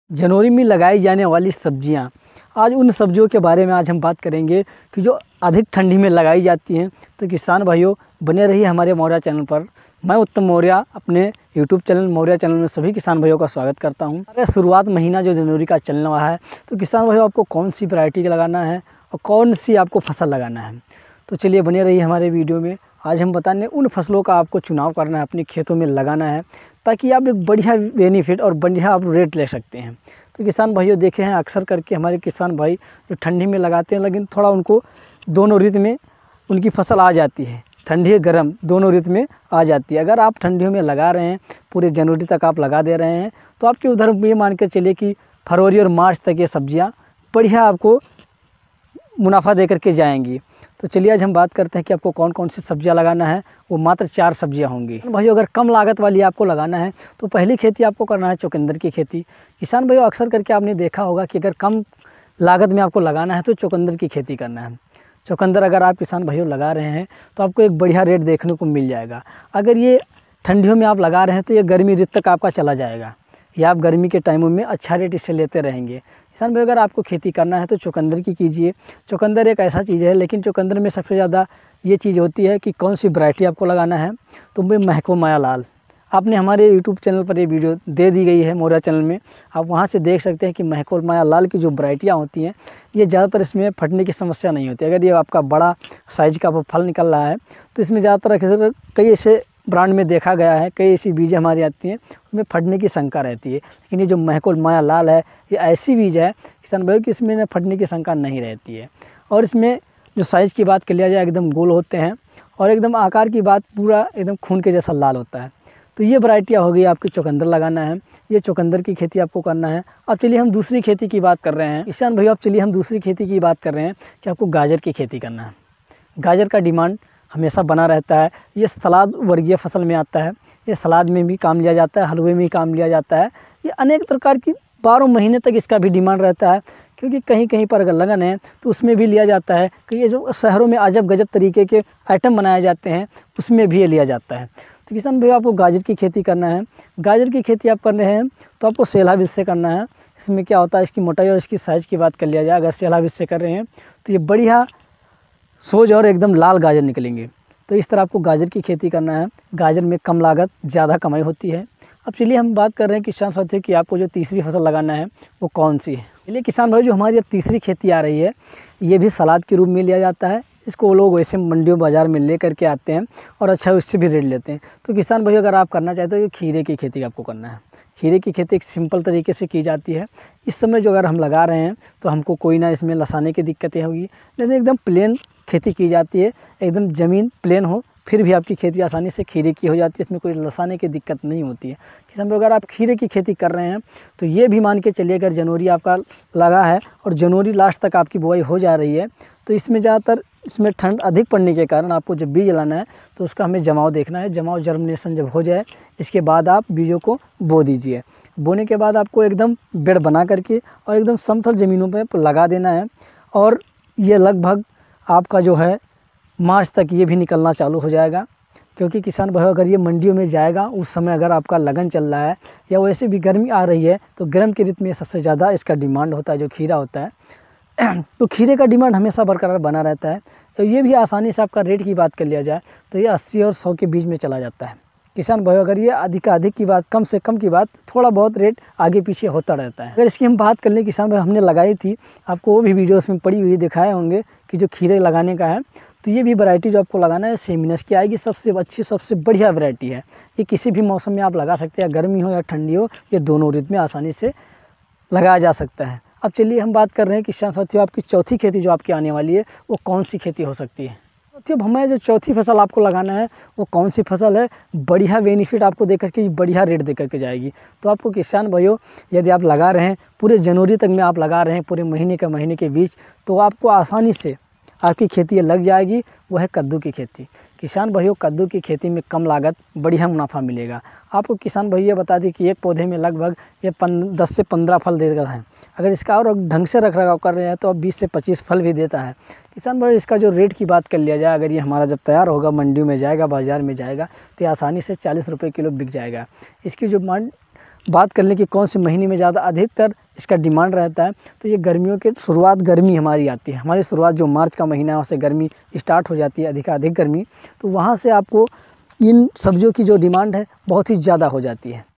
जनवरी में लगाई जाने वाली सब्जियां। आज उन सब्जियों के बारे में आज हम बात करेंगे कि जो अधिक ठंडी में लगाई जाती हैं। तो किसान भाइयों, बने रहिए हमारे मौर्या चैनल पर। मैं उत्तम मौर्या अपने यूट्यूब चैनल मौर्या चैनल में सभी किसान भाइयों का स्वागत करता हूं। अगर शुरुआत महीना जो जनवरी का चलने वाला है, तो किसान भाइयों आपको कौन सी वैरायटी का लगाना है और कौन सी आपको फसल लगाना है, तो चलिए बने रहिए हमारे वीडियो में। आज हम बताने उन फसलों का आपको चुनाव करना है, अपने खेतों में लगाना है, ताकि आप एक बढ़िया बेनिफिट और बढ़िया आप रेट ले सकते हैं। तो किसान भाइयों, देखे हैं अक्सर करके हमारे किसान भाई जो ठंडी में लगाते हैं, लेकिन थोड़ा उनको दोनों ऋतु में उनकी फसल आ जाती है, ठंडी गर्म दोनों ऋतु में आ जाती है। अगर आप ठंडियों में लगा रहे हैं, पूरे जनवरी तक आप लगा दे रहे हैं, तो आपके उधर ये मान के चलिए कि फरवरी और मार्च तक ये सब्जियाँ बढ़िया आपको मुनाफा दे करके जाएंगी। तो चलिए आज हम बात करते हैं कि आपको कौन कौन सी सब्जियां लगाना है। वो मात्र 4 सब्जियां होंगी। भाइयों, अगर कम लागत वाली आपको लगाना है तो पहली खेती आपको करना है चुकंदर की खेती। किसान भाइयों, अक्सर करके आपने देखा होगा कि अगर कम लागत में आपको लगाना है तो चुकंदर की खेती करना है। चुकंदर अगर आप किसान भाइयों लगा रहे हैं तो आपको एक बढ़िया रेट देखने को मिल जाएगा। अगर ये ठंडियों में आप लगा रहे हैं तो ये गर्मी ऋतु तक आपका चला जाएगा, या आप गर्मी के टाइमों में अच्छा रेट इससे लेते रहेंगे। किसान भाई, अगर आपको खेती करना है तो चुकंदर की कीजिए। चुकंदर एक ऐसा चीज़ है, लेकिन चुकंदर में सबसे ज़्यादा ये चीज़ होती है कि कौन सी वैरायटी आपको लगाना है। तो भाई महको माया लाल, आपने हमारे यूट्यूब चैनल पर ये वीडियो दे दी गई है मौर्या चैनल में, आप वहाँ से देख सकते हैं कि महको माया लाल की जो वैरायटियाँ होती हैं, ये ज़्यादातर इसमें फटने की समस्या नहीं होती। अगर ये आपका बड़ा साइज का फल निकल रहा है तो इसमें ज़्यादातर कई ऐसे ब्रांड में देखा गया है, कई ऐसी बीजें हमारी आती हैं उसमें फटने की शंका रहती है। लेकिन ये जो महको माया लाल है, ये ऐसी बीज है किसान भाई कि इसमें फटने की शंका नहीं रहती है। और इसमें जो साइज़ की बात कर लिया जाए, एकदम गोल होते हैं, और एकदम आकार की बात पूरा एकदम खून के जैसा लाल होता है। तो ये वैरायटियाँ हो गई आपकी चुकंदर लगाना है, ये चुकंदर की खेती आपको करना है। अब चलिए हम दूसरी खेती की बात कर रहे हैं किसान भाई। अब चलिए हम दूसरी खेती की बात कर रहे हैं कि आपको गाजर की खेती करना है। गाजर का डिमांड हमेशा बना रहता है। ये सलाद वर्गीय फसल में आता है। ये सलाद में भी काम लिया जाता है, हलवे में भी काम लिया जाता है। ये अनेक प्रकार की 12 महीने तक इसका भी डिमांड रहता है, क्योंकि कहीं कहीं पर अगर लगन है तो उसमें भी लिया जाता है। कि ये जो शहरों में अजब गजब तरीके के आइटम बनाए जाते हैं, उसमें भी ये लिया जाता है। तो किसान भाई, आपको गाजर की खेती करना है। गाजर की खेती आप कर रहे हैं तो आपको सेला बीज से करना है। इसमें क्या होता है, इसकी मोटाई और इसकी साइज़ की बात कर लिया जाए, अगर सेला बीज से कर रहे हैं तो ये बढ़िया सोज और एकदम लाल गाजर निकलेंगे। तो इस तरह आपको गाजर की खेती करना है। गाजर में कम लागत ज़्यादा कमाई होती है। अब चलिए हम बात कर रहे हैं किसान साथियों कि आपको जो तीसरी फसल लगाना है वो कौन सी है। चलिए किसान भाई, जो हमारी अब तीसरी खेती आ रही है, ये भी सलाद के रूप में लिया जाता है। इसको वो लोग वैसे मंडियों बाज़ार में ले करके आते हैं और अच्छा उससे भी रेट लेते हैं। तो किसान भाई, अगर आप करना चाहते हो तो खीरे की खेती आपको करना है। खीरे की खेती एक सिंपल तरीके से की जाती है। इस समय जो अगर हम लगा रहे हैं तो हमको कोई ना इसमें लसाने की दिक्कतें होगी, लेकिन एकदम प्लेन खेती की जाती है। एकदम ज़मीन प्लेन हो फिर भी आपकी खेती आसानी से खीरे की हो जाती है, इसमें कोई लसाने की दिक्कत नहीं होती है। किसान भाई, अगर आप खीरे की खेती कर रहे हैं तो ये भी मान के चलिए, अगर जनवरी आपका लगा है और जनवरी लास्ट तक आपकी बुआई हो जा रही है, तो इसमें ज़्यादातर इसमें ठंड अधिक पड़ने के कारण आपको जब बीज लाना है तो उसका हमें जमाव देखना है। जमाव जर्मिनेशन जब हो जाए, इसके बाद आप बीजों को बो दीजिए। बोने के बाद आपको एकदम बेड बना करके और एकदम समतल ज़मीनों पर लगा देना है। और ये लगभग आपका जो है मार्च तक ये भी निकलना चालू हो जाएगा। क्योंकि किसान भाई, अगर ये मंडियों में जाएगा उस समय अगर आपका लगन चल रहा है या वैसे भी गर्मी आ रही है, तो गर्म के ऋतु में सबसे ज़्यादा इसका डिमांड होता है, जो खीरा होता है। तो खीरे का डिमांड हमेशा बरकरार बना रहता है। तो ये भी आसानी से आपका रेट की बात कर लिया जाए तो ये 80 और 100 के बीच में चला जाता है। किसान भाई, अगर ये अधिक की बात, कम से कम की बात, थोड़ा बहुत रेट आगे पीछे होता रहता है। अगर इसकी हम बात कर लें किसान भाई, हमने लगाई थी, आपको वो भी वीडियोस में पड़ी हुई दिखाए होंगे कि जो खीरे लगाने का है। तो ये भी वैरायटी जो आपको लगाना है सेमिनस की आएगी। सबसे अच्छी, सबसे बढ़िया वैरायटी है। ये किसी भी मौसम में आप लगा सकते हैं, गर्मी हो या ठंडी हो, ये दोनों ऋतु में आसानी से लगाया जा सकता है। अब चलिए हम बात कर रहे हैं किसान साथियों, आपकी चौथी खेती जो आपकी आने वाली है वो कौन सी खेती हो सकती है। अब हमें जो चौथी फसल आपको लगाना है वो कौन सी फसल है, बढ़िया बेनिफिट आपको देकर के बढ़िया रेट देकर के जाएगी। तो आपको किसान भाइयों, यदि आप लगा रहे हैं पूरे जनवरी तक में आप लगा रहे हैं, पूरे महीने के बीच, तो आपको आसानी से आपकी खेती लग जाएगी। वो है कद्दू की खेती। किसान भाइयों, कद्दू की खेती में कम लागत बढ़िया मुनाफा मिलेगा आपको। किसान भाई, ये बता दें कि एक पौधे में लगभग ये 10 से 15 फल देता है। अगर इसका और ढंग से रख रखाव कर रहे हैं तो 20 से 25 फल भी देता है। किसान भाई, इसका जो रेट की बात कर लिया जाए, अगर ये हमारा जब तैयार होगा, मंडियों में जाएगा, बाज़ार में जाएगा, तो ये आसानी से 40 रुपये किलो बिक जाएगा। इसकी जो बात कर लें कि कौन से महीने में ज़्यादा अधिकतर इसका डिमांड रहता है, तो ये गर्मियों के शुरुआत गर्मी हमारी आती है, हमारी शुरुआत जो मार्च का महीना है उससे गर्मी स्टार्ट हो जाती है, अधिक गर्मी, तो वहाँ से आपको इन सब्जियों की जो डिमांड है बहुत ही ज़्यादा हो जाती है।